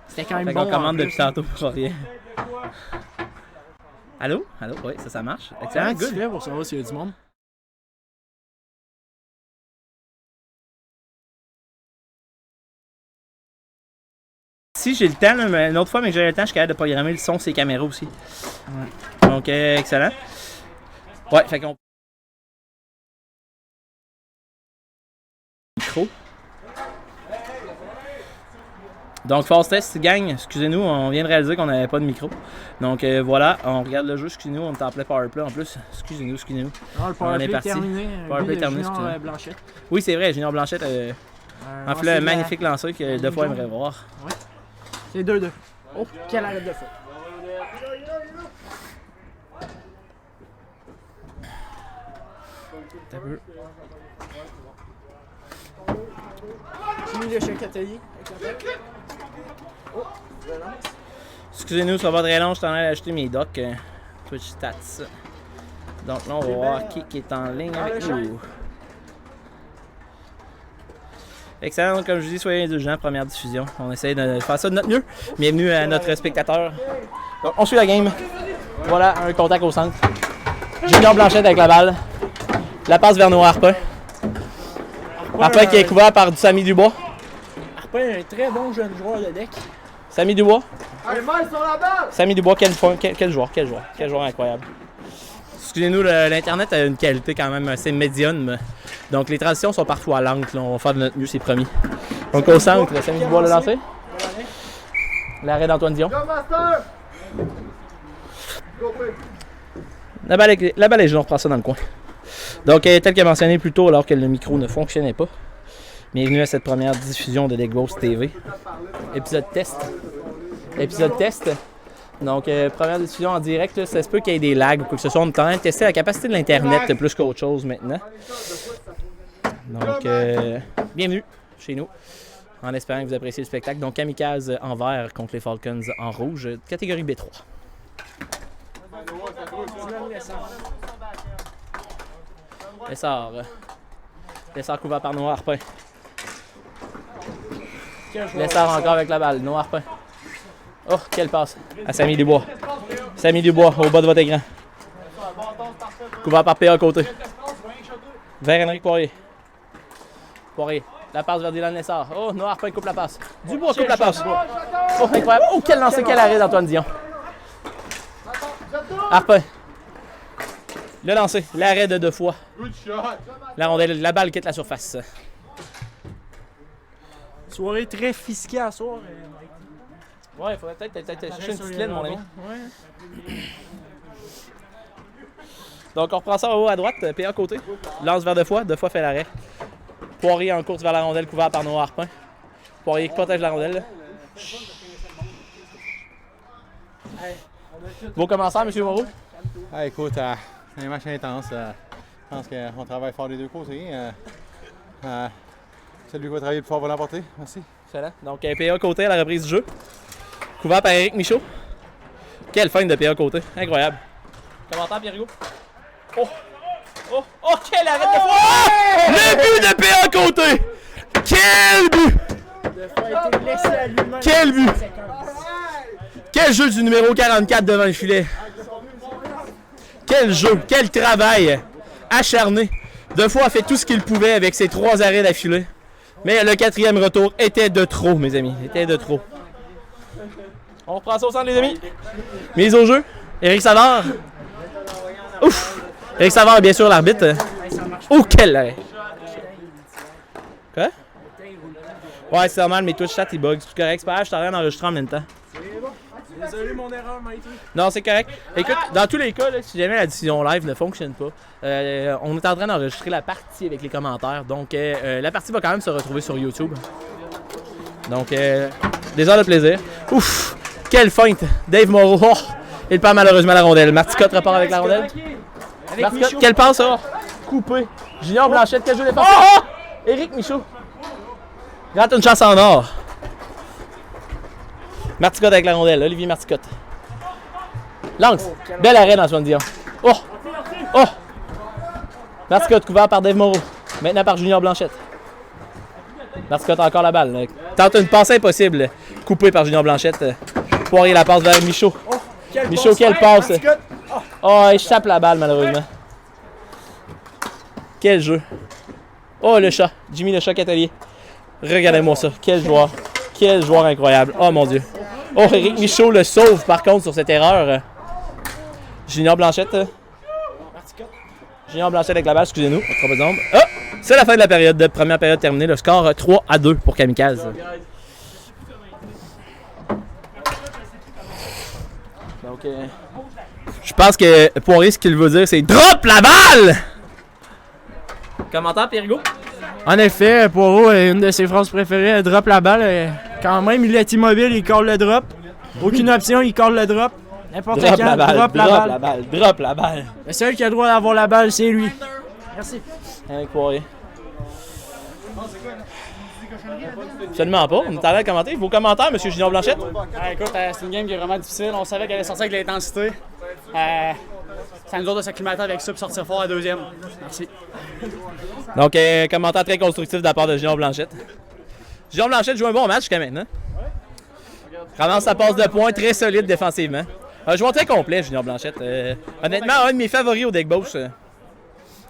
C'était quand même fait bon. qu'on commande depuis tantôt pour rien. Allô? Allô? Oui, ça marche. Excellent, Comment tu good. fais pour savoir s'il y a du monde? Si j'ai le temps, là, mais une autre fois, mais que j'ai le temps, je suis capable de programmer le son sur les caméras aussi. Ouais. Donc, excellent. Ouais, fait qu'on. Micro. Donc, Fast Test, gang, excusez-nous, on vient de réaliser qu'on n'avait pas de micro. Donc, voilà, on regarde le jeu, excusez-nous, on est en plein powerplay en plus. Excusez-nous. Non, le powerplay est parti. terminé. Powerplay terminé, Junior Blanchette. Oui, c'est vrai, Junior Blanchette en fait un magnifique lancer que deux fois aimerait voir. Ouais. C'est 2-2. Oh, quel arrêt de feu. T'as peu. Fini l'échec atelier. Oh, relance. Excusez-nous, ça va très long, je suis en train d'acheter mes docs Twitch Stats. Donc là, on va voir qui est en ligne avec nous. Excellent, donc, comme je vous dis, soyez indulgents, première diffusion. On essaie de faire ça de notre mieux. Bienvenue à notre spectateur. Donc, on suit la game. Voilà, un contact au centre. Junior Blanchette avec la balle. La passe vers Noah Harpin. Harpin qui est couvert par du Samy Dubois. Harpin est un très bon jeune joueur de deck. Samy Dubois. Allez, Mike, sur la balle! Samy Dubois, quel joueur incroyable. Excusez-nous, l'Internet a une qualité quand même assez médiane. Donc les transitions sont parfois lentes. Là. On va faire de notre mieux, c'est promis. Donc au centre, Samy Dubois l'a lancé. L'arrêt d'Antoine Dion. Go, Master! Go, quick! La balle est jaune, on reprend ça dans le coin. Donc tel que mentionné plus tôt, alors que le micro ne fonctionnait pas. Bienvenue à cette première diffusion de Deckboss TV. Épisode test. Donc, première diffusion en direct, là, ça se peut qu'il y ait des lags ou quoi que ce soit. On est en train de tester la capacité de l'Internet plus qu'autre chose maintenant. Donc, bienvenue chez nous, en espérant que vous appréciez le spectacle. Donc, Kamikaze en vert contre les Falcons en rouge, catégorie B3. Lessard couvert par Noah Harpin. Lessard encore avec la balle, Noah Harpin. Oh, quelle passe à Samy Dubois. Samy Dubois au bas de votre écran. Couvert par PA à côté. Vers Henrik Poirier. La passe vers Dylan Lessard. Oh, Noah Harpin coupe la passe. Dubois coupe la passe. Oh, incroyable. Oh, quel lancer, quel arrêt d'Antoine Dion. Harpin. Le lancer, l'arrêt de deux fois. La rondelle, la balle quitte la surface. Soirée très fisquée à soir. Ouais, il faudrait peut-être chercher une petite laine, mon ami. Ouais. Donc, on reprend ça en haut à droite, PA côté. Lance vers deux fois fait l'arrêt. Poirier en course vers la rondelle, couvert par Noah Harpin. Poirier qui protège la rondelle. Beau commencement, M. Moreau. Ah, écoute, un match intense. Je pense qu'on travaille fort des deux côtés. Celui qui va travailler le plus fort va l'emporter. Merci. Excellent. Donc, PA côté à la reprise du jeu. Couvert par Éric Michaud. Quelle fin de PA côté. Incroyable. Commentaire, Pierre-Hugo. Oh, quel arrêt de fois! Le but de PA côté! Quel but! Quel but! Quel jeu du numéro 44 devant le filet! Quel jeu! Quel travail! Acharné. Deux fois a fait tout ce qu'il pouvait avec ses 3 arrêts d'affilée. Mais le 4e retour était de trop, mes amis. Était de trop. On reprend ça au centre, les amis. Mise au jeu. Éric Savard. Ouf! Éric Savard, bien sûr, l'arbitre. Oh, quel arrêt! Quoi? Ouais, c'est normal, mes Twitch chat ils bug. C'est correct, c'est pas grave, je suis en train d'enregistrer en même temps. Désolé mon erreur, Mikey. Non, c'est correct. Écoute, dans tous les cas, là, si jamais la diffusion live ne fonctionne pas, on est en train d'enregistrer la partie avec les commentaires. Donc, la partie va quand même se retrouver sur YouTube. Donc, des heures de plaisir. Ouf! Quelle feinte! Dave Moreau. Oh, il perd malheureusement la rondelle. Marticotte repart avec la rondelle. Marticotte, quelle passe, ça? Coupé. Junior Blanchette, quel jeu défensif? Oh! Éric Michaud. Rate une chance en or. Marticotte avec la rondelle, Olivier Marticotte. Lance, bel arrêt d'Antoine Dion. Oh! Marticotte couvert par Dave Moreau. Maintenant par Junior Blanchette. Marticotte a encore la balle. Tente une passe impossible. Coupée par Junior Blanchette. Poirier la passe vers Michaud. Michaud, quelle passe! Oh, il échappe la balle malheureusement. Quel jeu. Oh, le chat. Jimmy le chat Catelier. Regardez-moi ça. Quel joueur. Quel joueur incroyable. Oh mon Dieu. Oh, Éric Michaud le sauve par contre sur cette erreur. Junior Blanchette. Junior Blanchette avec la balle, excusez-nous. Oh, c'est la fin de la période. Première période terminée. Le score 3-2 pour Kamikaze. Donc, je pense que Poirier, ce qu'il veut dire, c'est drop la balle! Commentaire, Pierre-Hugo? En effet, Poirot, une de ses phrases préférées, elle drop la balle. Quand même, il est immobile, il colle le drop. Aucune option, il colle le drop. N'importe Drop quand, la balle, drop la balle. drop la balle. Le seul qui a le droit d'avoir la balle, c'est lui. Merci. Avec Poirier. Absolument pas. On est allé à commenter. Vos commentaires, M. Junior Blanchette? Écoute, c'est une game qui est vraiment difficile. On savait qu'elle allait sortir avec l'intensité. Ça nous a de s'acclimater avec ça et sortir fort à la deuxième. Merci. Donc, commentaire très constructif de la part de Junior Blanchette. Junior Blanchette joue un bon match jusqu'à maintenant. Ramasse sa passe de points, très solide défensivement. Un joueur très complet, Junior Blanchette. Honnêtement, un de mes favoris au deck gauche.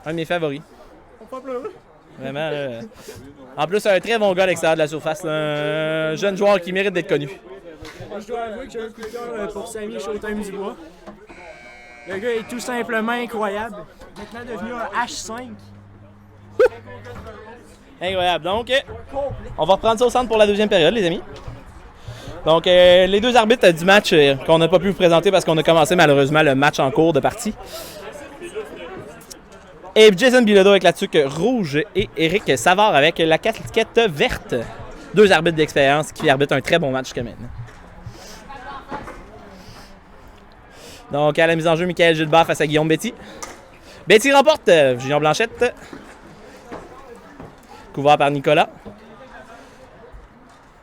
Un de mes favoris. Vraiment. En plus, un très bon gars à l'extérieur de la surface. Un jeune joueur qui mérite d'être connu. Je dois avouer que j'ai un coup de cœur pour Samy Showtime Dubois. Le gars est tout simplement incroyable. Maintenant devenu un H5. Incroyable. Donc, on va reprendre ça au centre pour la deuxième période, les amis. Donc, les deux arbitres du match qu'on n'a pas pu vous présenter parce qu'on a commencé malheureusement le match en cours de partie. Et Jason Bilodeau avec la tuque rouge et Éric Savard avec la casquette verte. Deux arbitres d'expérience qui arbitrent un très bon match jusqu'à maintenant. Donc, à la mise en jeu, Michael Gilbert face à Guillaume Betty. Betty remporte Junior Blanchette. Couvert par Nicolas.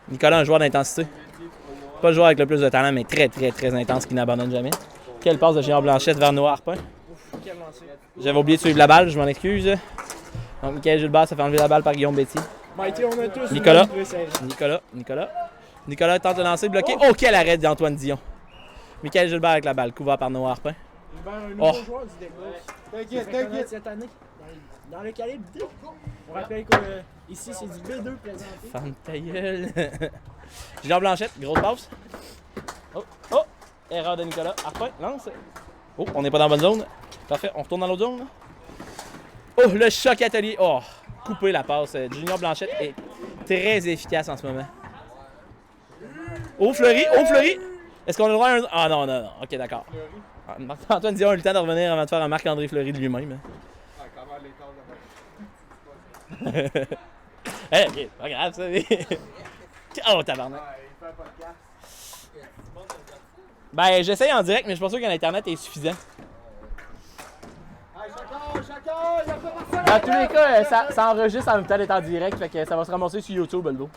Nicolas, un joueur d'intensité. Pas le joueur avec le plus de talent, mais très, très, très intense qui n'abandonne jamais. Quelle passe de Junior Blanchette vers Noah Harpin. J'avais oublié de suivre la balle, je m'en excuse. Donc, Michael Gilbert se fait enlever la balle par Guillaume Betty. Nicolas. Nicolas tente de lancer, bloqué. Oh, quel arrêt d'Antoine Dion. Michael Gilbert avec la balle, couvert par Noah Harpin. Oh. T'inquiète. Cette année, dans le calibre 2. On rappelle qu'ici, c'est du B2 présenté. Ferme ta gueule. Junior Blanchette, grosse passe. Oh, erreur de Nicolas. Harpin, lance. Oh, on n'est pas dans la bonne zone. Parfait, on retourne dans l'autre zone. Oh, le choc atelier. Oh, coupé la passe. Junior Blanchette est très efficace en ce moment. Oh, Fleury. Est-ce qu'on a le droit à un... Ah non. Ok, d'accord. Antoine Dion a eu le temps de revenir avant de faire un Marc-André Fleury de lui-même. Hey, ok, pas grave ça. Oh, tabarnak. Ben, j'essaye en direct, mais je suis pas sûr que l'Internet est suffisant. Dans tous les cas, ça enregistre en même temps d'être en direct, fait que ça va se ramasser sur YouTube, le dos.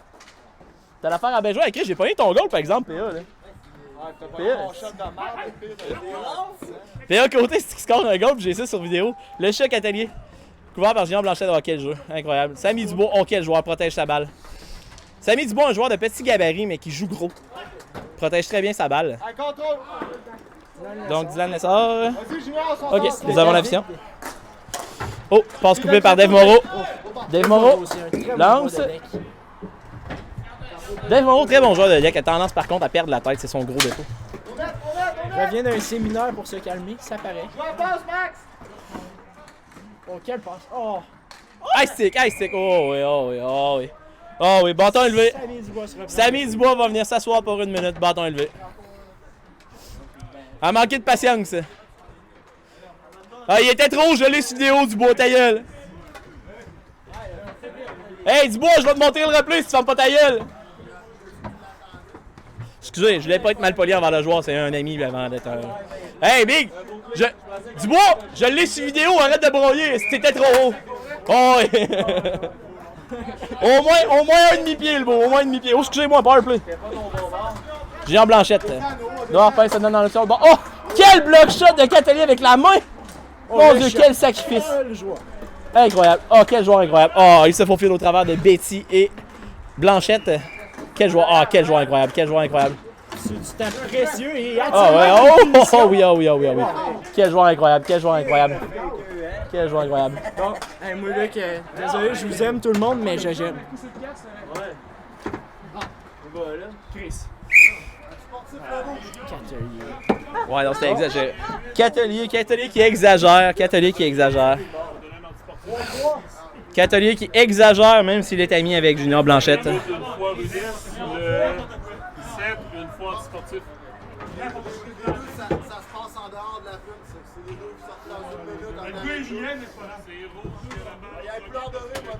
T'as l'affaire à bien jouer avec Chris, j'ai pas eu ton goal par exemple, PA là. PA côté, c'est qui score un goal, j'ai ça sur vidéo. Le choc atelier. Couvert par Junior Blanchette, oh quel jeu, incroyable. Samy Dubois, oh quel joueur, protège sa balle. Samy Dubois, un joueur de petit gabarit, mais qui joue gros. Protège très bien sa balle. Donc Dylan Lessard. Ok, nous avons la vision. Oh, passe coupée par Dave Moreau. Dave Moreau lance. Dave Moreau, très bon joueur de deck, a tendance par contre à perdre la tête, c'est son gros défaut. Revient d'un séminaire pour se calmer, ça paraît. Oh, quelle passe! Oh! High stick! Oh oui, bâton élevé. Samy Dubois va venir s'asseoir pour une minute, bâton élevé. A manqué de patience. Ah, il était trop gelé sur vidéo, Dubois, ta gueule. Hey, Dubois, je vais te montrer le replay si tu fermes pas ta gueule. Excusez, je voulais pas être mal poli envers le joueur, c'est un ami avant d'être un... Hey, Big! Dubois, je l'ai sur vidéo, arrête de broyer, c'était trop haut. Oh, au moins un demi-pied, le beau, au moins un demi-pied. Oh, excusez-moi, powerplay. Junior Blanchette. Noir Harpin se donne dans le sol. Bon. Oh, quel block shot de Catelier avec la main! Mon Dieu, quel sacrifice! Incroyable. Oh, quel joueur incroyable. Oh, il se faufile au travers de Betty et Blanchette, quel joueur. Ah, quel joueur incroyable, quel joueur incroyable. C'est du temps précieux et Ah ouais, oh oui, oh oui, oh oui, oh oui. Quel joueur incroyable, quel joueur incroyable. Quel joueur incroyable. Bon, hey, moi là, désolé, je vous aime tout le monde, mais je j'aime. Chris. Ouais, non, c'était exagéré. Catelier qui exagère, Catelier qui exagère. Catelier qui exagère même s'il est ami avec Junior Blanchette. Une fois rudesse, 7, une fois antisportif. Ça se passe en dehors de la pub, c'est les deux qui sortent dans une minute. Le gars est hygiène, mais c'est pas là. C'est rouge. Il y a un plan doré, moi,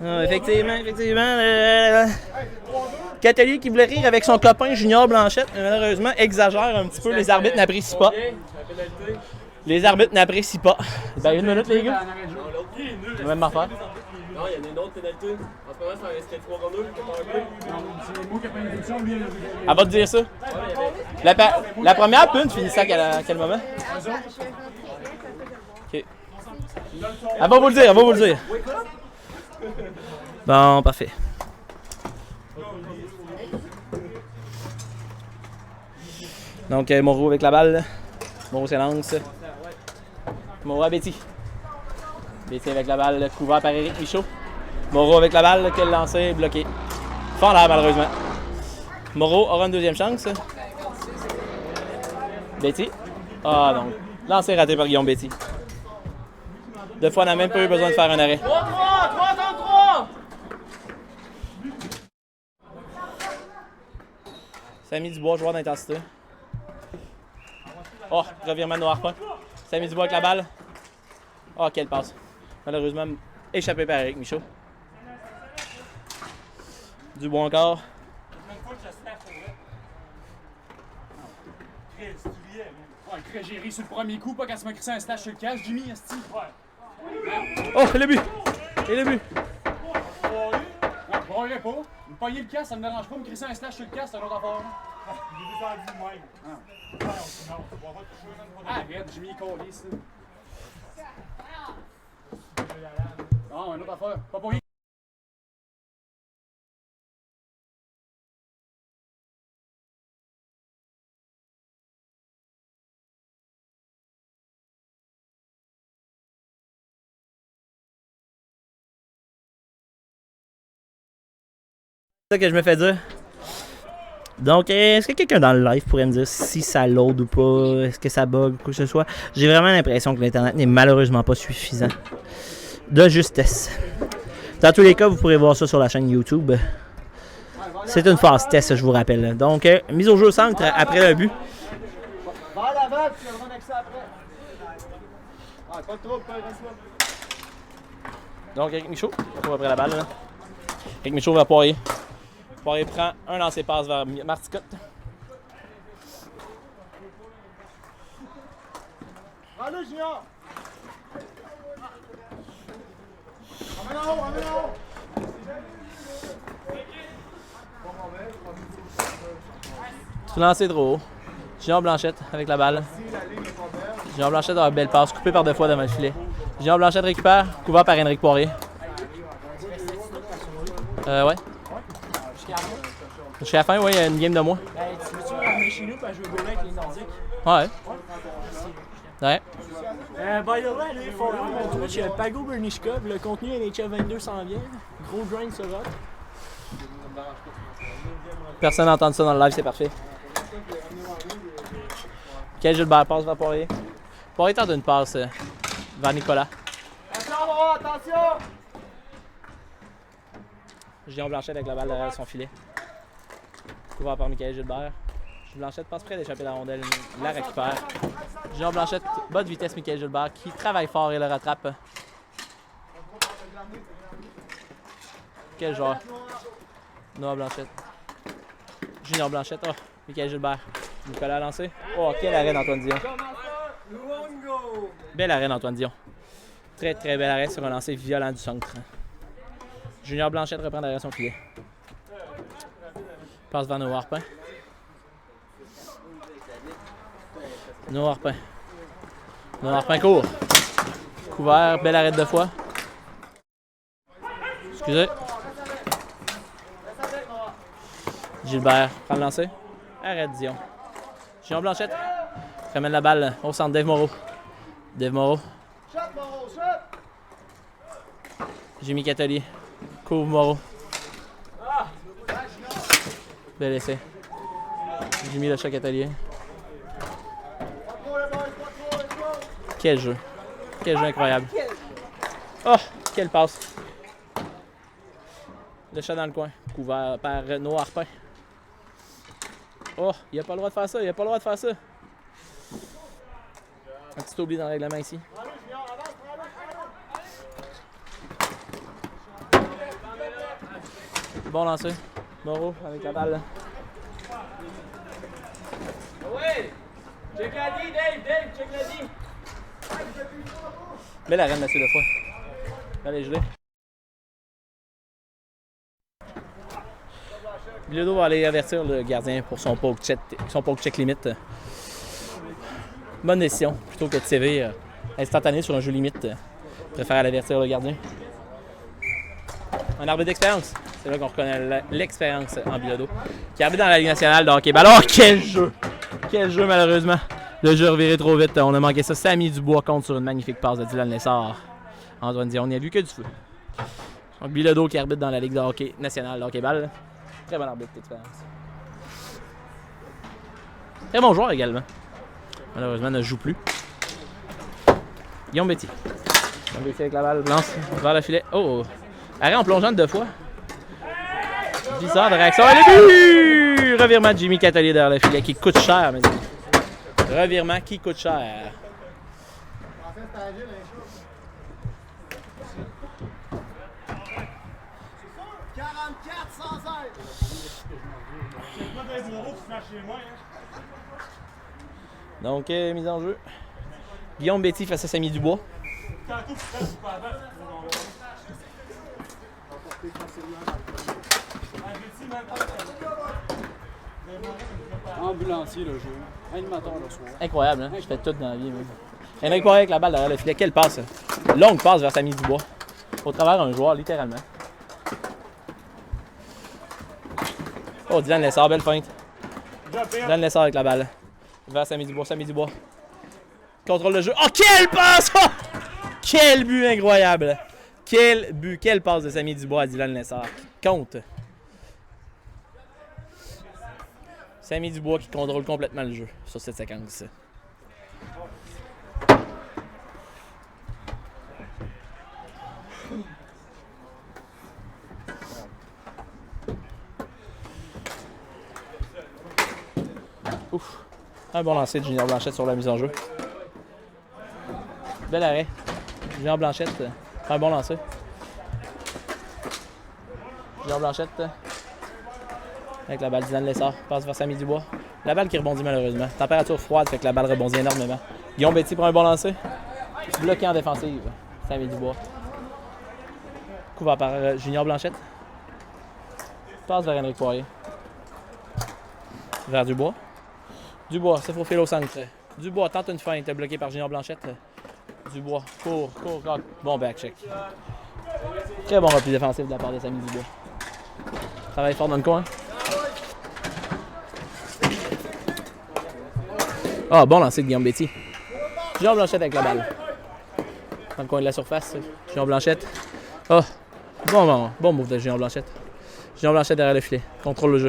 Ah, effectivement. Catelier qui voulait rire avec son copain Junior Blanchette, mais malheureusement exagère un petit peu. Les arbitres n'apprécient pas. Les arbitres n'apprécient pas. Ben, une minute, les gars. Même affaire. Non, il y en a une autre pénalité. En ce moment, c'était 3 contre 2. Elle va te dire ça. La première pune finissait à quel moment? Ok. Elle va vous le dire, elle va vous le dire. Bon, parfait. Donc, Moreau avec la balle. Moreau s'élance. Moreau à Betty. Betty avec la balle, couvert par Éric Michaud. Moreau avec la balle, quel lancer, bloqué. Fort l'air, malheureusement. Moreau aura une deuxième chance. Betty. Ah non. Lancer raté par Guillaume Betty. Deux fois, on n'a même pas eu besoin de faire un arrêt. 3-3! Samy Dubois, joueur d'intensité. Oh, revirement de Noirpin. Samy Dubois avec la balle. Oh, quelle passe. Malheureusement, échappé par Éric Michaud. Dubois encore. Ouais, j'ai ri sur le premier coup, pas quand tu m'as crissé un slash sur le cash, Jimmy, esti. Oh, le but! Et le but! Ouais, je broyerais pas. Me pogner le cash, ça me dérange pas. Me crisser un slash sur le cash, c'est un autre affaire. Il est descendu de même. Non, tu vas pas toucher. Arrête, Jimmy, calisse. Non, un autre affaire. Pas pour rien. C'est ça que je me fais dire. Donc, est-ce que quelqu'un dans le live pourrait me dire si ça load ou pas? Est-ce que ça bug ou quoi que ce soit? J'ai vraiment l'impression que l'Internet n'est malheureusement pas suffisant de justesse. Dans tous les cas, vous pourrez voir ça sur la chaîne YouTube. C'est une phase test, je vous rappelle. Donc, mise au jeu au centre après un but. Va à l'avant, tu viendras avec ça après. Ah, pas de trouble, reste là. Donc, Éric Michaud, on va après la balle. Là. Éric Michaud va Poirier. Poirier prend un lancer passe vers Marticotte. Allez, Junior! Amène en haut, amène en haut! Tout lancé trop haut. Junior Blanchette avec la balle. Junior Blanchette a une belle passe, coupée par deux fois devant le filet. Junior Blanchette récupère, couvert par Henrik Poirier. Ouais. Jusqu'à la fin, oui, il y a une game de moi. Hey, tu veux-tu ramener chez nous pour jouer au avec les Nordiques? Ouais. Ouais. By the way, allez follow mon Twitch, Pago Bernishkov, le contenu NHL 22 s'en vient. Gros grind sur Rock. Personne n'a entendu ça dans le live, c'est parfait. Quel Gilbert passe vers Poirier. Poirier tente une passe vers Nicolas. Attention! Julien Blanchette avec la balle derrière son filet. Couvert par Michael Gilbert. Blanchette passe près d'échapper la rondelle, il la récupère. Julien Blanchette, bas de vitesse Michael Gilbert qui travaille fort et le rattrape. Quel joueur? Noah Blanchette. Junior Blanchette, oh, Michael Gilbert. Nicolas a lancé. Oh, quel arrêt d'Antoine Dion. Bel arrêt d'Antoine Dion. Très très bel arrêt sur un lancer violent du centre. Junior Blanchette reprend derrière son filet. Passe vers Noah Harpin. Noah Harpin. Noah Harpin court. Couvert, bel arrêt de fois. Excusez. Gilbert prend le lancer. Arrête Dion. Junior Blanchette. Ramène la balle au centre. Dave Moreau. Dave Moreau. Jimmy Catelier. Couvre Moreau. Bel essai. Jimmy le chat Catelier. Quel jeu. Quel jeu incroyable. Oh, quelle passe. Le chat dans le coin. Couvert par Noah Harpin. Oh, il n'a pas le droit de faire ça. Il n'a pas le droit de faire ça. Un petit oubli dans le règlement ici. Bon lancer. Moreau avec la balle. Oui! Check la D, Dave, check la D! Belle arène, Mathieu Defoy. Allez, gelé. Bilodeau va aller avertir le gardien pour son poke check limite. Bonne décision. Plutôt que de CV instantané sur un jeu limite, préfère aller avertir le gardien. Un arbitre d'expérience. C'est là qu'on reconnaît l'expérience en Bilodeau. Qui arbitre dans la Ligue nationale de hockey. Alors, quel jeu! Quel jeu, malheureusement. Le jeu reviré trop vite. On a manqué ça. Samy Dubois compte sur une magnifique passe de Dylan Lessard. Antoine Dion, on n'y a vu que du feu. Donc, Bilodeau qui arbitre dans la Ligue de hockey nationale de hockey-ball. Très bon arbitre d'expérience. Très bon joueur également. Malheureusement, ne joue plus. Guillaume Betty. Guillaume Betty avec la balle. Lance vers le filet. Oh! Arrêt en plongeant de 2 fois. Bizarre de réaction. Allez, but! Revirement de Jimmy Catelier derrière le filet qui coûte cher, mes amis. Revirement qui coûte cher. Donc, mise en jeu. Guillaume Betty face à Samy Dubois. Ambulancier le jeu. Animateur le soir. Incroyable, hein? Je fais tout dans la vie. Même. Henrik Poirier avec la balle derrière le filet. Quelle passe! Longue passe vers Samy Dubois. Au travers un joueur, littéralement. Oh, Dylan Lessard, belle feinte. Dylan Lessard avec la balle. Vers Samy Dubois. Samy Dubois. Contrôle le jeu. Oh, quelle passe! Oh! Quel but incroyable! Quel but, quelle passe de Samy Dubois à Dylan Lessard. Compte. Samy Dubois qui contrôle complètement le jeu sur cette séquence. Ouf. Un bon lancer de Junior Blanchette sur la mise en jeu. Bel arrêt. Junior Blanchette fait un bon lancer. Junior Blanchette avec la balle Dylan Lessard. Passe vers Samy Dubois. La balle qui rebondit malheureusement. Température froide fait que la balle rebondit énormément. Guillaume Betty prend un bon lancer. Bloqué en défensive. Samy Dubois. Couvert par Junior Blanchette. Passe vers Henrik Poirier. Vers Dubois. Dubois se faufile au centre. Dubois tente une feinte bloquée par Junior Blanchette. Dubois court. Bon back check. Très bon repli défensif de la part de Samy Dubois. Travaille fort dans le coin. Ah, bon lancer de Guillaume Betty. Junior Blanchette avec la balle. Dans le coin de la surface. Junior Blanchette. Oh, bon move de Junior Blanchette. Junior Blanchette derrière le filet. Contrôle le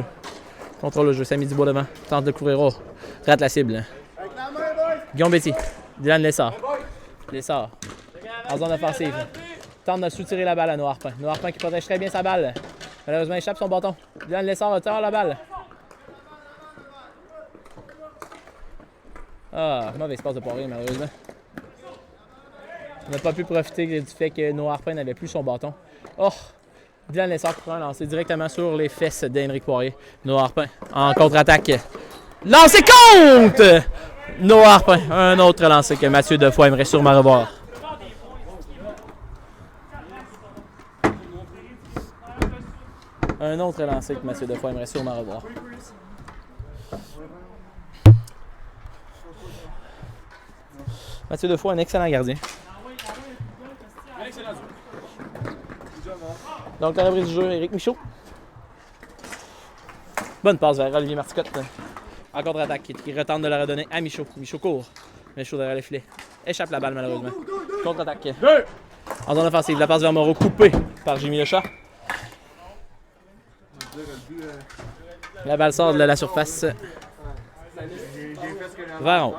jeu. Samy Dubois devant. Tente de courir haut. Rate la cible. Guillaume Betty. Dylan Lessard. Lessard. En zone offensive. Tente de soutirer la balle à Noah Harpin. Noah Harpin qui protège très bien sa balle. Malheureusement, il échappe son bâton. Dylan Lessard retire la balle. Ah, mauvais espace de Poirier, malheureusement. On n'a pas pu profiter du fait que Noah Harpin n'avait plus son bâton. Oh! Dylan Lessard qui prend un lancer directement sur les fesses d'Henrik Poirier. Noah Harpin en contre-attaque. Lancé compte! Noah Harpin. Un autre lancer que Mathieu Defoy aimerait sûrement revoir. Un autre lancé que Mathieu Defoy aimerait sûrement revoir. Mathieu Defoy, un excellent gardien. Donc, la reprise du jeu, Éric Michaud. Bonne passe vers Olivier Marticotte. En contre-attaque, qui retente de la redonner à Michaud. Michaud court. Michaud derrière le filet. Échappe la balle malheureusement. Contre-attaque. En zone offensive, la passe vers Moreau coupée par Jimmy Lechat. La balle sort de la surface. Vers en haut.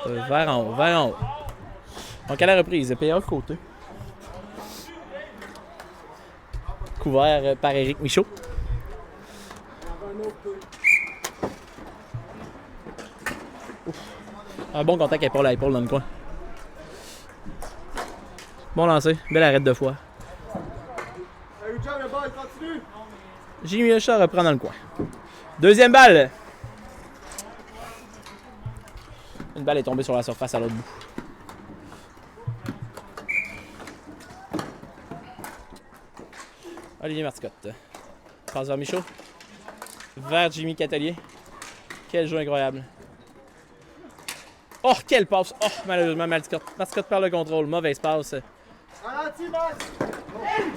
Vers en haut, vers en haut. Donc à la reprise, PA côté. Couvert par Éric Michaud. Ouf. Un bon contact épaule à épaule dans le coin. Bon lancer, belle arrête de fois. Jimmy Lechat reprend dans le coin. Deuxième balle. Une balle est tombée sur la surface à l'autre bout. Olivier Marticotte. Passe vers Michaud. Vers Jimmy Catelier. Quel jeu incroyable. Oh, quelle passe. Oh, malheureusement, Marticotte perd le contrôle. Mauvaise passe.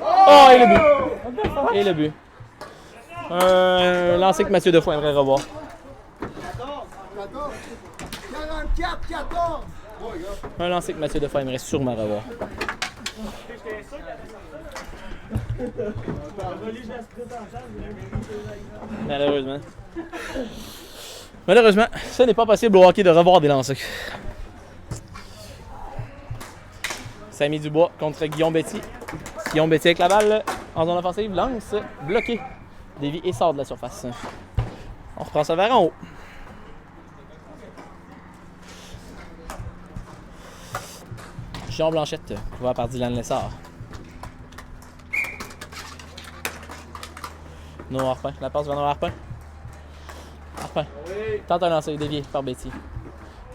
Oh, et le but. Et le but. Lancer que Mathieu Defoe aimerait revoir. 14! Un lancer que Mathieu Defoe aimerait sûrement revoir. Malheureusement, ce n'est pas possible au hockey de revoir des lancers. Samy Dubois contre Guillaume Betty. Guillaume Betty avec la balle en zone offensive, lance, bloqué. Dévie et sort de la surface. On reprend ça vers en haut. Jean Blanchette, couvert par Dylan Lessard. Noah Harpin, la passe vers Noah Harpin. Harpin, tente un lancer, dévié par Betty.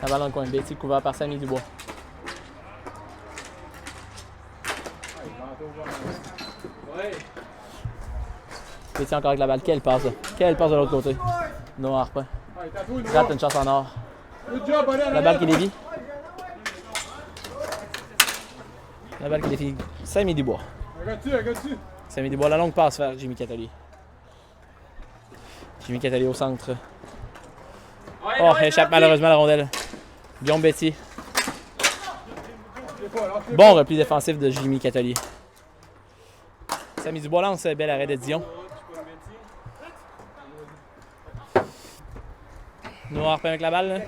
La balle dans le coin, Betty couvert par Samy Dubois. Betty encore avec la balle, quelle passe de l'autre côté. Noah Harpin, rate une chance en or. La balle qui dévie. La balle qui défie Samy Dubois. Samy Dubois, la longue passe vers Jimmy Catelier. Jimmy Catelier au centre. Oh, échappe malheureusement la rondelle. Guillaume Betty. Bon repli défensif de Jimmy Catelier. Samy Dubois lance, bel arrêt de Dion. Noah Harpin avec la balle.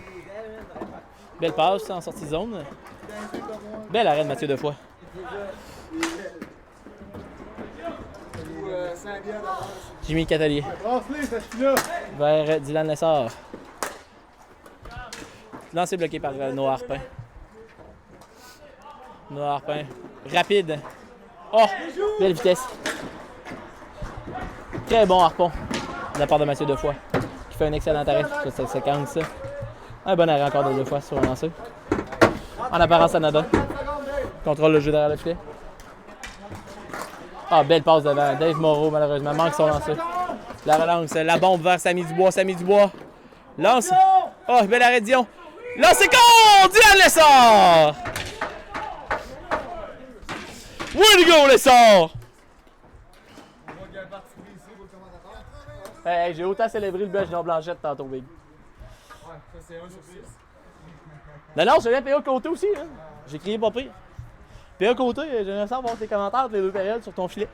Belle passe en sortie de zone. Bel arrêt de Mathieu Defoe. Jimmy Catelier. Vers Dylan Lessard. Lancé bloqué par Noah Harpin. Noah Harpin. Rapide. Oh! Belle vitesse. Très bon harpon de la part de Mathieu Defoe, qui fait un excellent arrêt sur cette séquence. Un bon arrêt encore de Defoe sur un lancer. En apparence, Anada. Contrôle le jeu derrière le filet. Ah, belle passe devant. Dave Moreau, malheureusement, manque son lancer. La relance, la bombe vers Samy Dubois. Samy Dubois. Lance. Oh, bel arrêt de Dion. Lancé contre Dylan Lessard. Way to go, Lessard. Hey, j'ai autant célébré le but de Jean Blanchette tantôt, Big. Non, je viens de PA Côté aussi. Hein. J'ai crié pas pire. PA Côté, j'aimerais savoir tes commentaires entre les deux périodes sur ton filet.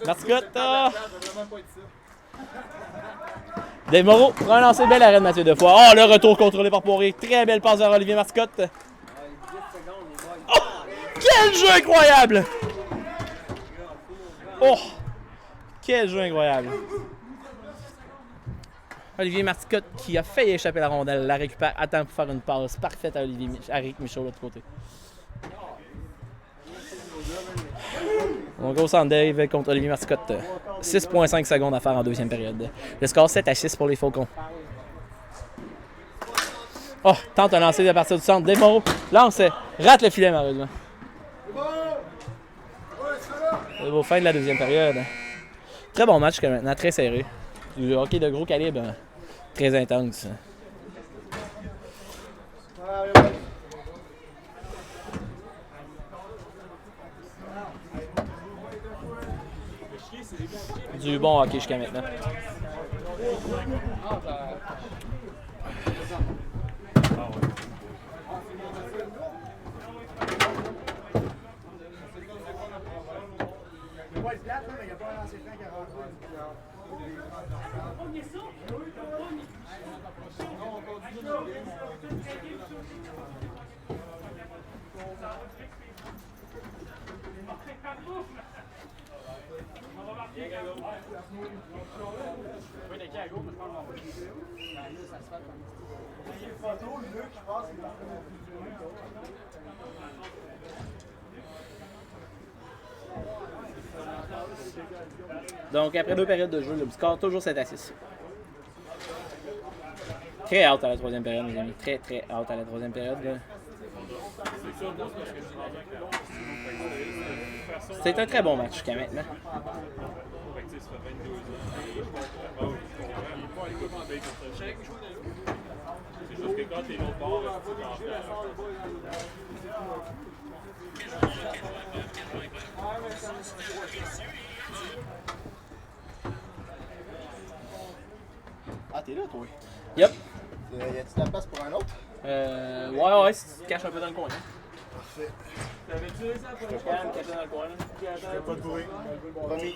Marticotte. Dave Moreau prend un lancer, bel arrêt de Mathieu Defoe. Oh, le retour contrôlé par Poirier. Très belle passe vers Olivier Marticotte. Oh, quel jeu incroyable! Oh, quel jeu incroyable! Olivier Marticotte qui a failli échapper la rondelle, la récupère à temps pour faire une passe parfaite à Éric Michaud de l'autre côté. On gros centre Dave contre Olivier Marticotte. 6,5 secondes à faire en deuxième période. Le score 7-6 pour les Faucons. Oh, tente un lancer à partir du centre. Dave Moreau lance, rate le filet malheureusement. C'est beau, fin de la deuxième période. Très bon match maintenant, très serré. Du hockey de gros calibre, très intense. du bon hockey jusqu'à maintenant. Donc, après 2 périodes de jeu, le score toujours 7-6. Très hâte à la 3e période, mes amis. Très, très hâte à la 3e période. Là. C'est un très bon match jusqu'à maintenant. C'est juste que quand t'es l'autre bord, Ah, t'es là, toi? Yep. Y a-t-il de la place pour un autre? Ouais, si tu te caches un peu dans le coin. Hein. Parfait. T'avais-tu ça? Faut que je calme, caché dans le coin. Là. Je fais pas de bruit. Promis.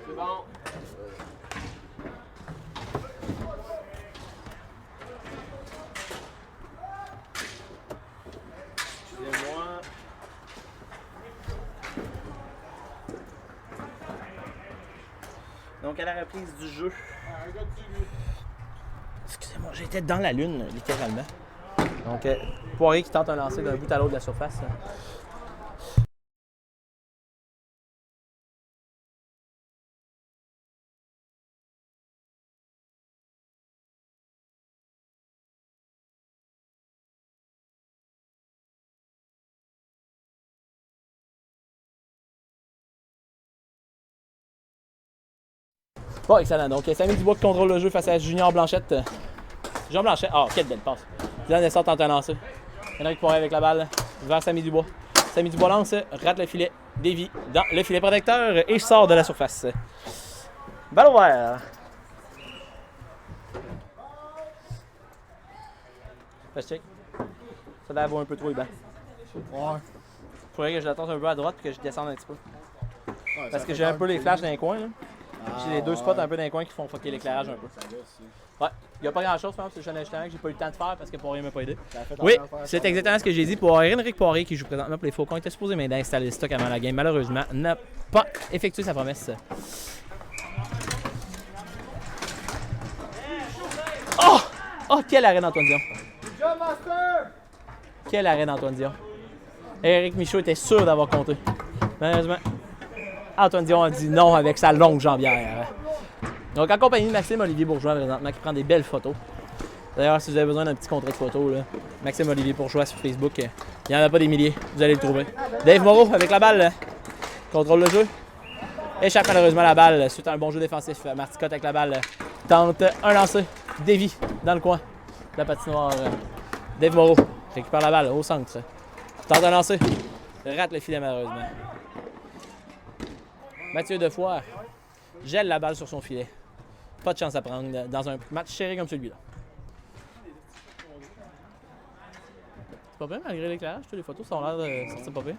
C'est bon. Excusez-moi. Donc à la reprise du jeu. Excusez-moi, j'étais dans la lune, littéralement. Donc Poirier qui tente un lancer d'un bout à l'autre de la surface. Bon, excellent. Donc, Samy Dubois qui contrôle le jeu face à Junior Blanchette. Junior Blanchette, quelle belle passe. Dylan Lessard tente un lancer. Henrik Poirier avec la balle vers Samy Dubois. Samy Dubois lance, rate le filet, dévie dans le filet protecteur et sort de la surface. Balle ouverte. Check. Ça doit avoir un peu trop les bancs. Ouais. Faudrait que je l'attende un peu à droite et que je descende un petit peu. Parce que j'ai un peu les flashs dans les coins. Là. J'ai les deux spots un peu dans les coins qui font fucker l'éclairage un peu. Ouais, il n'y a pas grand chose, c'est juste un ajustement que j'ai pas eu le temps de faire parce que Poirier m'a pas aidé. Oui, c'est exactement ce que j'ai dit pour Henrik Poirier qui joue présentement pour les Faucons. Il était supposé m'aider à installer le stock avant la game. Malheureusement, n'a pas effectué sa promesse. Oh, quel arrêt d'Antoine Dion! Quel arrêt d'Antoine Dion! Éric Michaud était sûr d'avoir compté. Malheureusement, Antoine Dion a dit non avec sa longue jambière. Donc, en compagnie de Maxime Olivier Bourgeois, présentement, qui prend des belles photos. D'ailleurs, si vous avez besoin d'un petit contrat de photos, là, Maxime Olivier Bourgeois sur Facebook, il n'y en a pas des milliers, vous allez le trouver. Dave Moreau avec la balle, contrôle le jeu. Échappe malheureusement la balle suite à un bon jeu défensif. Marticotte avec la balle tente un lancer. Dévie dans le coin de la patinoire. Dave Moreau récupère la balle au centre. Tente un lancer. Rate le filet malheureusement. Mathieu Defoire gèle la balle sur son filet. Pas de chance à prendre dans un match serré comme celui-là. C'est pas bien malgré l'éclairage, les photos sont l'air de sortir pas bien.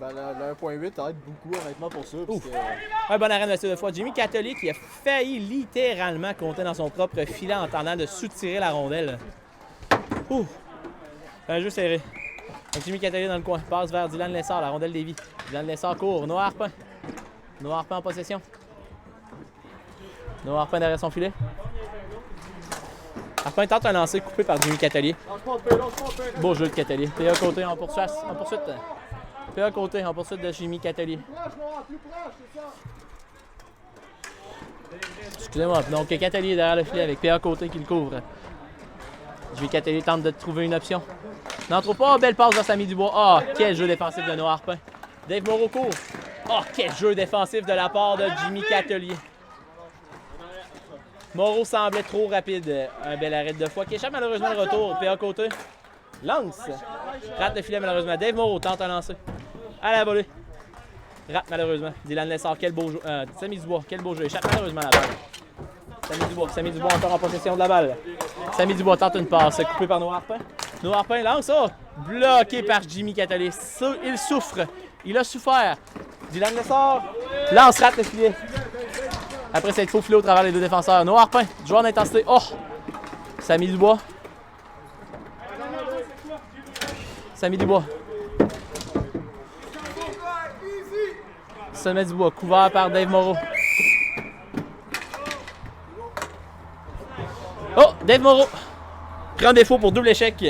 Ben, le 1.8 ça aide beaucoup honnêtement pour ça. Parce que... Un bon arrêt de Mathieu Defoire. Jimmy Catholic qui a failli littéralement compter dans son propre filet en tentant de soutirer la rondelle. Ouh! Un jeu serré. Donc Jimmy Catholic dans le coin. Passe vers Dylan Lessard, la rondelle dévie. Dylan Lessard court. Noah Harpin. Noah Harpin en possession. Noah Harpin derrière son filet. Harpin tente un lancer coupé par Jimmy Catholic. Beau jeu de Catholic. PA côté en poursuite. PA côté en poursuite de Jimmy Catholic. Excusez-moi. Donc Catholic est derrière le filet avec PA côté qui le couvre. Jimmy Catholic tente de trouver une option. N'en trouve pas. Belle passe vers Samy Dubois. Ah, quel jeu défensif de Noah Harpin. Dave Moreau court. Oh, quel jeu défensif de la part de Jimmy Catholic. Moreau semblait trop rapide. Un bel arrêt de fois qui échappe malheureusement le retour. PA côté. Lance. Rate le filet malheureusement. Dave Moreau tente un lancer. À la volée. Rate malheureusement. Dylan Lessard, quel beau jeu. Samy Dubois, quel beau jeu. Échappe malheureusement la balle. Samy Dubois encore en possession de la balle. Samy Dubois tente une passe. Coupé par Noah Harpin. Noah Harpin lance. Oh! Bloqué par Jimmy Catalé. Il souffre. Il a souffert. Dylan Lessard. Lance, rate le filet. Après cette faux filet au travers des deux défenseurs. Noah Harpin, joueur d'intensité. Oh! Samy Dubois. Samy Dubois. Samy Dubois, couvert par Dave Moreau. Oh! Dave Moreau. Grand défaut pour double échec.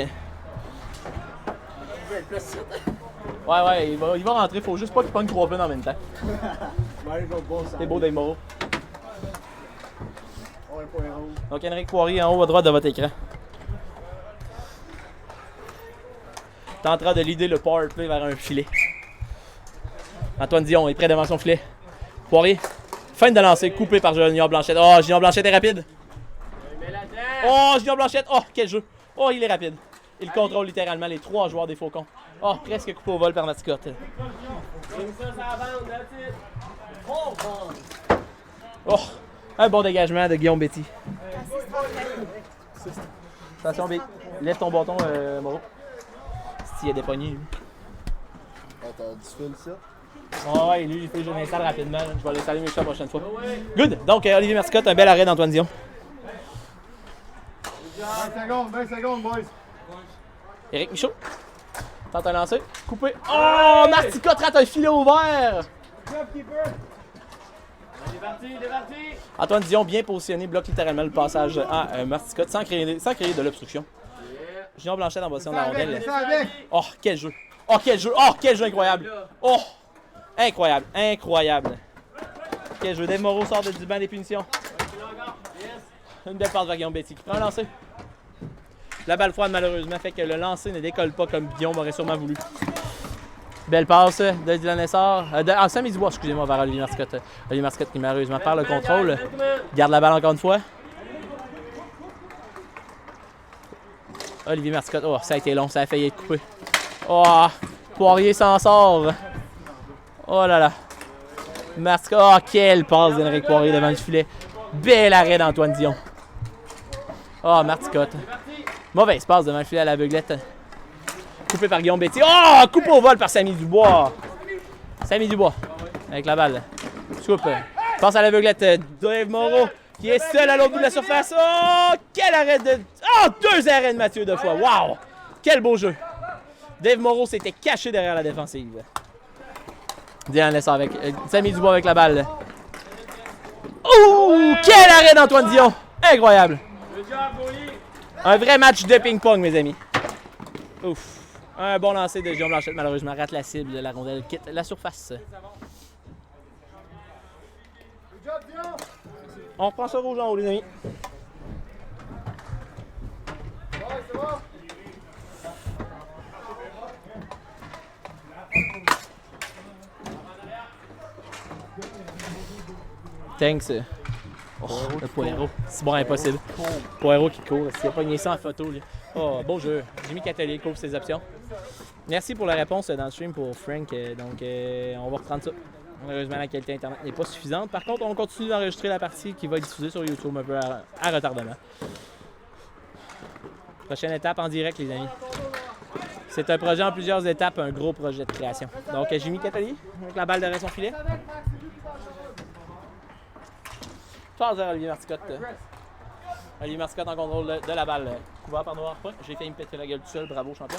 Ouais, il va rentrer. Faut juste pas qu'il pogne 3 pins en même temps. C'est beau, Dave Moreau. Donc, Henrik Poirier en haut à droite de votre écran. Tentera de leader le power play vers un filet. Antoine Dion est près devant son filet. Poirier, fin de lancer, coupé par Junior Blanchette. Oh, Junior Blanchette est rapide. Oh, Junior Blanchette. Oh, quel jeu. Oh, il est rapide. Il contrôle littéralement les 3 joueurs des Faucons. Oh, presque coupé au vol par Mascotte. Oh, un bon dégagement de Guillaume Betty. Attention, B. Lève ton bâton, Moreau. S'il y a des poignées, lui. T'as du fil, ça? Oh, ouais, lui, il faut que je m'installe rapidement. Je vais aller installer mes chats la prochaine fois. Good! Donc, Olivier Mascotte, un bel arrêt d'Antoine Dion. 20 secondes, boys. Éric Michaud. Tente un lancer. Coupé. Oh! Marticotte rate un filet ouvert! Antoine Dion, bien positionné, bloque littéralement le passage à Marticotte sans créer de l'obstruction. Junior Blanchette en position de la rondelle. Oh, quel jeu! Oh, quel jeu! Oh, quel jeu incroyable! Oh! Incroyable! Incroyable! Quel jeu! Dave Moreau sort du banc des punitions. Une belle passe vers Guillaume Betty qui prend un lancer. La balle froide, malheureusement, fait que le lancer ne décolle pas comme Guillaume aurait sûrement voulu. Belle passe de Dylan Lessard. Samy Dubois, excusez-moi, vers Olivier Mascotte. Olivier Mascotte qui, malheureusement, perd le contrôle. Garde la balle encore une fois. Olivier Mascotte. Oh, ça a été long, ça a failli être coupé. Oh, Poirier s'en sort. Oh là là. Mascotte. Oh, quelle passe d'Henrik Poirier devant le filet. Bel arrêt d'Antoine Dion. Oh, Marticotte. Mauvaise passe devant le filet à l'aveuglette. Coupé par Guillaume Betty. Oh! Coupé au vol par Samy Dubois. Samy Dubois. Avec la balle. Scoop. Passe à l'aveuglette. Dave Moreau qui est seul à l'autre bout de la surface. Oh! Quel arrêt de... Oh! 2 arrêts de Mathieu de fois. Wow! Quel beau jeu. Dave Moreau s'était caché derrière la défensive. Dylan Lessard avec... Samy Dubois avec la balle. Oh! Quel arrêt d'Antoine Dion. Incroyable. Un vrai match de ping-pong, mes amis. Ouf. Un bon lancer de Guillaume Blanchette, malheureusement, rate la cible. La rondelle quitte la surface. On reprend ça rouge en haut, les amis. Thanks. Oh, le Poirot. C'est bon, impossible. Poirot qui court. S'il a pas nié ça en photo, lui. Oh, beau jeu. Jimmy Catalé couvre ses options. Merci pour la réponse dans le stream pour Frank. Donc, on va reprendre ça. Malheureusement, la qualité Internet n'est pas suffisante. Par contre, on continue d'enregistrer la partie qui va être diffusée sur YouTube un peu à retardement. Prochaine étape en direct, les amis. C'est un projet en plusieurs étapes, un gros projet de création. Donc, Jimmy Catalé avec la balle derrière son filet. Passe vers Olivier Marticotte. Olivier Marticotte en contrôle de la balle. Couvert par Noah Harpin. J'ai failli me péter la gueule tout seul. Bravo, champion.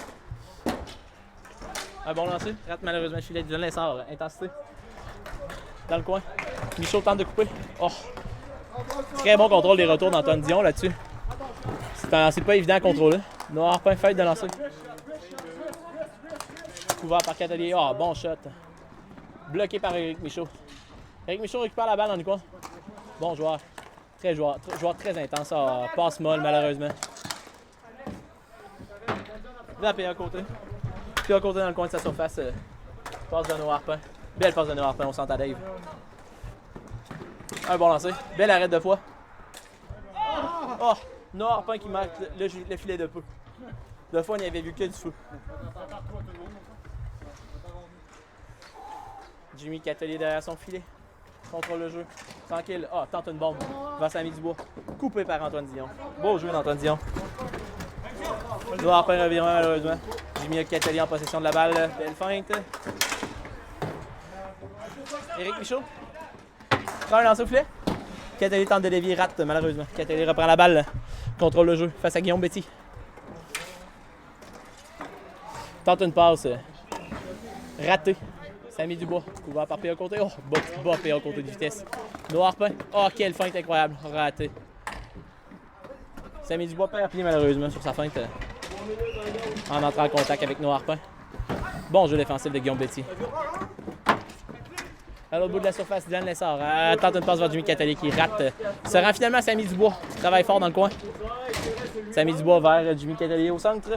Un bon lancer. Rate malheureusement le filet de Dylan Lessard. Intensité. Dans le coin. Michaud tente de couper. Oh. Très bon contrôle des retours d'Antoine Dion là-dessus. C'est pas évident à contrôler. Noah Harpin fait de lancer. Couvert par Catelier. Oh, bon shot. Bloqué par Éric Michaud. Éric Michaud récupère la balle dans le coin. Bon joueur. Joueur très intense. Oh, passe molle malheureusement. Là, puis à côté. Puis à côté dans le coin de sa surface. Passe de Noah Harpin. Belle passe de Noah Harpin, on sent à Dave. Un bon lancer. Belle arrêt de fois. Oh, Noah Harpin qui marque le filet de peu. De fois, on n'y avait vu que du feu. Jimmy Catelier derrière son filet. Contrôle le jeu. Tranquille. Ah, tente une bombe. Vers Samy Dubois. Coupé par Antoine Dion. Beau jeu d'Antoine Dion. Noah Harpin revirement malheureusement. Jimmy Catelier en possession de la balle. Belle feinte. Éric Michaud. Prend un lancer au filet. Catelier tente de dévier, rate malheureusement. Catelier reprend la balle. Contrôle le jeu face à Guillaume Betty. Tente une passe. Raté. Samy Dubois. Couvert par P.A. Côté. Oh, bas P.A. Côté de vitesse. Noah Harpin. Oh, quelle feinte incroyable. Raté. Samy Dubois perd pied malheureusement sur sa feinte. En entrant en contact avec Noah Harpin. Bon jeu défensif de Guillaume Betty. À l'autre bout de la surface, Dylan Lessard tente une passe vers Jimmy Catelier qui rate. Se rend finalement à Samy Dubois. Travaille fort dans le coin. Samy Dubois vers Jimmy Catelier au centre.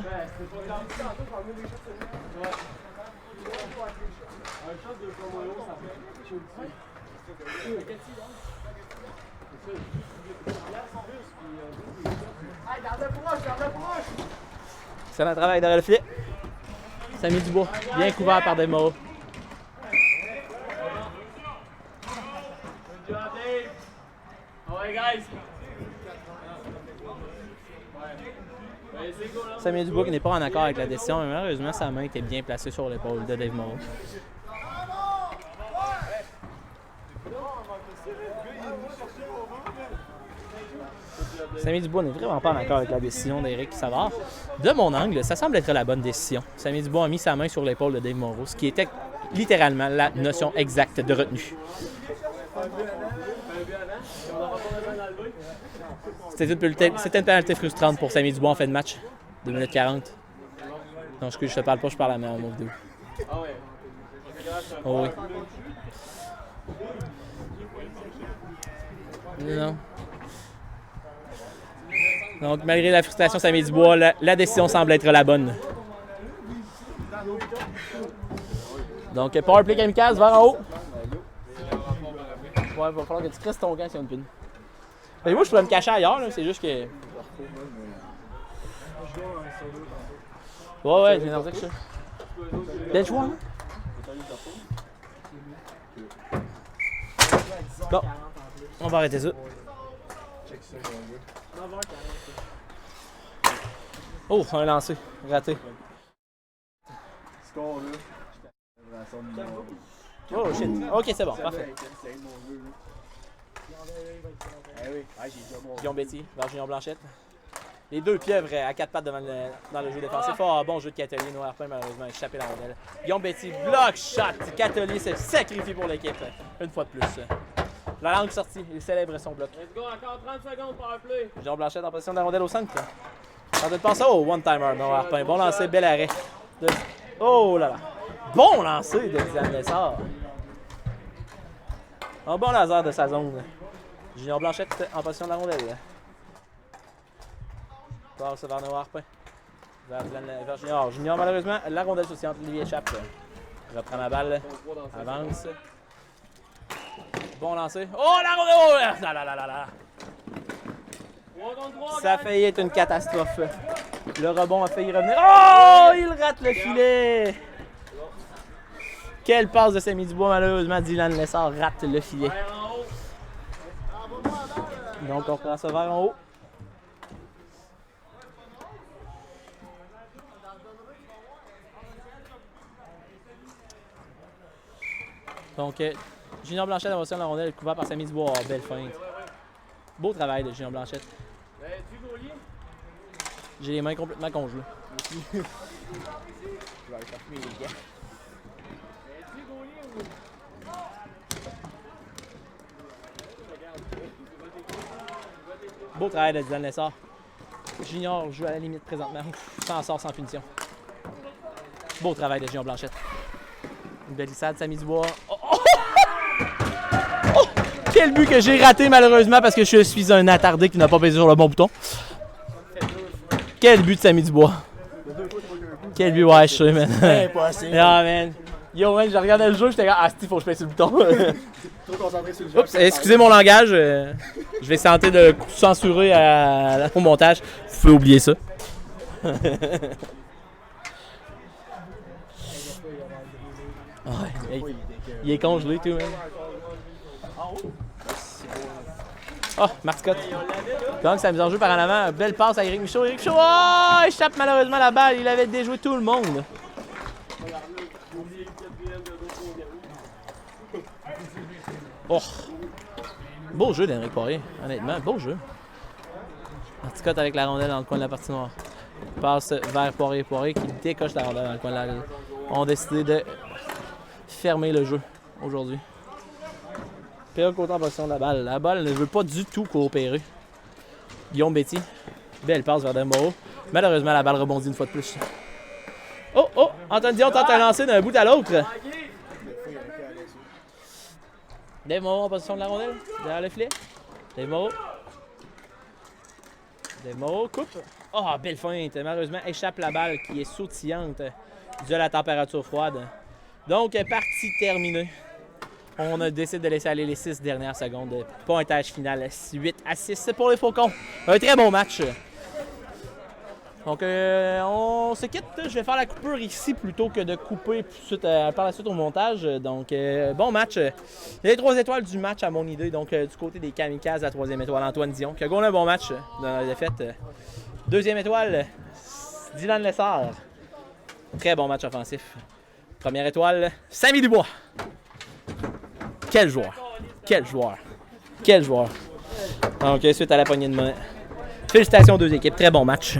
Excellent travail derrière le filet. Samy Dubois, bien couvert par Desmoreaux. Samy Dubois qui n'est pas en accord avec la décision, mais malheureusement sa main était bien placée sur l'épaule de Dave Moreau. Samy Dubois n'est vraiment pas en accord avec la décision d'Éric Savard. De mon angle, ça semble être la bonne décision. Samy Dubois a mis sa main sur l'épaule de Dave Moreau, ce qui était littéralement la notion exacte de retenue. C'était une pénalité frustrante pour Samy Dubois en fin de match. 2 minutes 40. Non, excuse, je te parle pas, je parle à la mon vidéo. Oh oui. Non. Donc, malgré la frustration de Samy Dubois, la décision semble être la bonne. Donc, powerplay kamikaze vers en haut. Ouais, il va falloir que tu crisses ton camp s'il y a une pine. Et moi, je pourrais me cacher ailleurs, c'est juste que. Ouais, j'ai l'impression que je. Bien joué, hein? Bon, on va arrêter ça. Oh, un lancé, raté. Oh shit, ok, c'est bon, parfait. Guillaume Betty, Junior Blanchette. Les deux pieuvres à 4 pattes dans le jeu défensif. Oh, bon jeu de Catelier. Noah Harpin, malheureusement, a échappé la rondelle. Guillaume Betty, block shot. Catelier se sacrifie pour l'équipe. Une fois de plus. La langue sortie, il célèbre son bloc. Let's go, encore 30 secondes pour un play. Junior Blanchette en position de la rondelle au centre. On pense au one-timer, Noah Harpin. Bon lancer, bel arrêt. Oh là là. Bon lancer de Dylan Lessard. Un bon laser de sa zone. Junior Blanchette en position de la rondelle. Passe vers Noah Harpin. Vers Junior. Junior, malheureusement, la rondelle souciante lui échappe. Reprend la balle. Avance. Bon lancer. Oh, la rondelle! Oh, là là là là là. Ça a failli être une catastrophe. Le rebond a failli revenir. Oh! Il rate le filet! Quelle passe de Samy Dubois, malheureusement, Dylan Lessard rate le filet. Donc on prend ça vers en haut. Donc Junior Blanchette en position de la rondelle, couvert par Samy Dubois. Oh, belle feinte. Beau travail de Junior Blanchette. J'ai les mains complètement congelées. Beau travail de Dylan Lessard. Junior joue à la limite présentement. S'en sort sans punition. Beau travail de Junior Blanchette. Une belle glissade, Samy Dubois. Oh, oh! Oh! Quel but que j'ai raté malheureusement parce que je suis un attardé qui n'a pas pesé sur le bon bouton. Quel but de Samy Dubois. Quel but, ouais, je sais, man. Ah, man. Yo, man, je regardais le jeu, j'étais comme, ah, faut que je pèse sur le bouton. Trop concentré sur le jeu. Oups, excusez mon langage, je vais tenter de censurer au montage. Vous pouvez oublier ça. Ouais, il est congelé, tout, man. Oh, Marc Scott. Donc, ça mise en jeu par en avant. Belle passe à Éric Michaud. Éric Michaud, oh, échappe malheureusement la balle. Il avait déjoué tout le monde. Oh. Beau jeu d'Henrique Poirier, honnêtement. Beau jeu. Marc Scott avec la rondelle dans le coin de la partie noire. Passe vers Poirier. Poirier qui décoche la rondelle dans le coin de la rondelle. On a décidé de fermer le jeu aujourd'hui. Pire qu'autant en position de la balle. La balle ne veut pas du tout coopérer. Guillaume Betty. Belle passe vers Desmoreaux. Malheureusement, la balle rebondit une fois de plus. Oh, oh! Antoine Dion tente un lancer d'un bout à l'autre. Desmoreaux en position de la rondelle. Derrière le filet. Desmoreaux. Desmoreaux coupe. Oh, belle feinte. Malheureusement, échappe la balle qui est sautillante due à la température froide. Donc, partie terminée. On a décidé de laisser aller les 6 dernières secondes. Pointage final 8-6 pour les Faucons. Un très bon match. Donc, on se quitte. Je vais faire la coupure ici plutôt que de couper par la suite au montage. Donc, bon match. Les 3 étoiles du match à mon idée. Donc, du côté des Kamikazes, la 3e étoile, Antoine Dion, qui a gagné un bon match dans la défaite. 2e étoile, Dylan Lessard. Très bon match offensif. 1re étoile, Samy Dubois. Quel joueur! Quel joueur! Quel joueur! Donc, suite à la poignée de main. Félicitations aux 2 équipes. Très bon match.